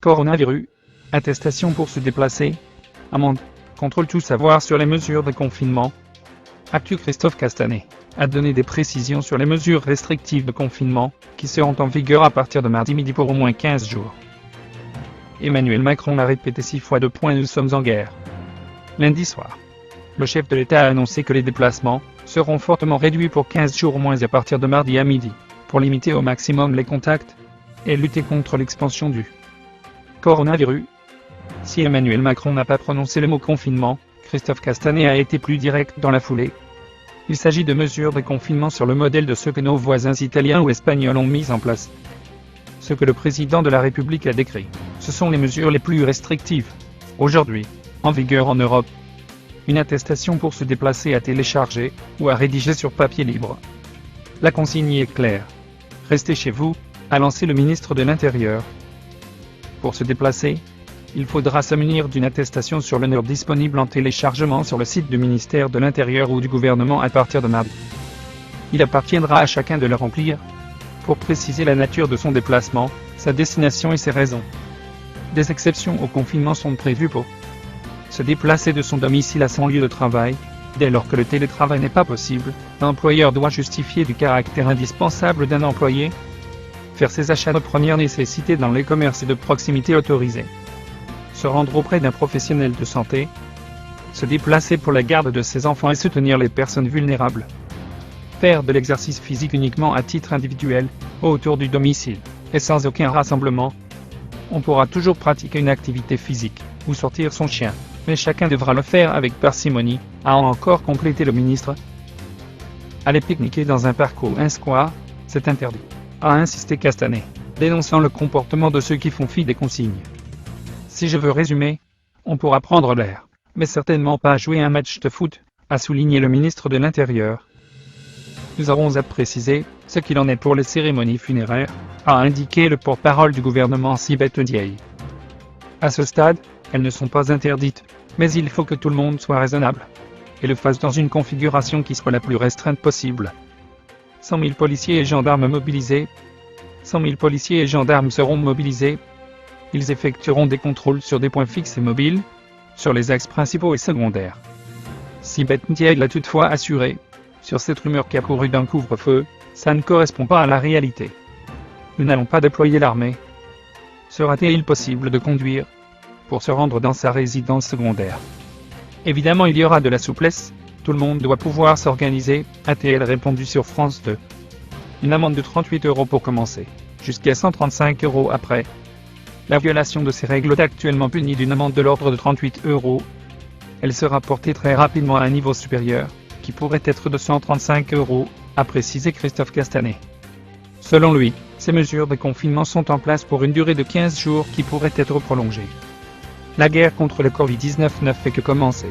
Coronavirus. Attestation pour se déplacer. Amende. Contrôle tout savoir sur les mesures de confinement. Actu. Christophe Castaner a donné des précisions sur les mesures restrictives de confinement qui seront en vigueur à partir de mardi midi pour au moins 15 jours. Emmanuel Macron a répété 6 fois nous sommes en guerre. Lundi soir, le chef de l'État a annoncé que les déplacements seront fortement réduits pour 15 jours au moins à partir de mardi à midi, pour limiter au maximum les contacts et lutter contre l'expansion du coronavirus. Si Emmanuel Macron n'a pas prononcé le mot confinement, Christophe Castaner a été plus direct dans la foulée. Il s'agit de mesures de confinement sur le modèle de ceux que nos voisins italiens ou espagnols ont mis en place. Ce que le président de la République a décrit, ce sont les mesures les plus restrictives, aujourd'hui, en vigueur en Europe. Une attestation pour se déplacer à télécharger ou à rédiger sur papier libre. La consigne est claire. Restez chez vous, a lancé le ministre de l'Intérieur. Pour se déplacer, il faudra se munir d'une attestation sur l'honneur disponible en téléchargement sur le site du ministère de l'Intérieur ou du gouvernement à partir de mardi. Il appartiendra à chacun de le remplir, pour préciser la nature de son déplacement, sa destination et ses raisons. Des exceptions au confinement sont prévues pour se déplacer de son domicile à son lieu de travail. Dès lors que le télétravail n'est pas possible, l'employeur doit justifier du caractère indispensable d'un employé, faire ses achats de première nécessité dans les commerces de proximité autorisés, se rendre auprès d'un professionnel de santé, se déplacer pour la garde de ses enfants et soutenir les personnes vulnérables, faire de l'exercice physique uniquement à titre individuel, autour du domicile, et sans aucun rassemblement. On pourra toujours pratiquer une activité physique, ou sortir son chien, mais chacun devra le faire avec parcimonie, a encore complété le ministre. Aller pique-niquer dans un parc ou un square, c'est interdit, a insisté Castaner, dénonçant le comportement de ceux qui font fi des consignes. Si je veux résumer, on pourra prendre l'air, mais certainement pas jouer un match de foot, a souligné le ministre de l'Intérieur. Nous aurons à préciser ce qu'il en est pour les cérémonies funéraires, a indiqué le porte-parole du gouvernement Sibeth Ndiaye. À ce stade, elles ne sont pas interdites, mais il faut que tout le monde soit raisonnable, et le fasse dans une configuration qui soit la plus restreinte possible. 100 000 policiers et gendarmes mobilisés. 100 000 policiers et gendarmes seront mobilisés. Ils effectueront des contrôles sur des points fixes et mobiles, sur les axes principaux et secondaires. Sibeth Ndiaye l'a toutefois assuré, sur cette rumeur qui a couru d'un couvre-feu, ça ne correspond pas à la réalité. Nous n'allons pas déployer l'armée. Sera-t-il possible de conduire pour se rendre dans sa résidence secondaire? Évidemment, il y aura de la souplesse, tout le monde doit pouvoir s'organiser, a-t-elle répondu sur France 2. Une amende de 38 € pour commencer, jusqu'à 135 € après. La violation de ces règles est actuellement punie d'une amende de l'ordre de 38 €. Elle sera portée très rapidement à un niveau supérieur, qui pourrait être de 135 €, a précisé Christophe Castaner. Selon lui, ces mesures de confinement sont en place pour une durée de 15 jours qui pourrait être prolongée. La guerre contre le Covid-19 n'a fait que commencer.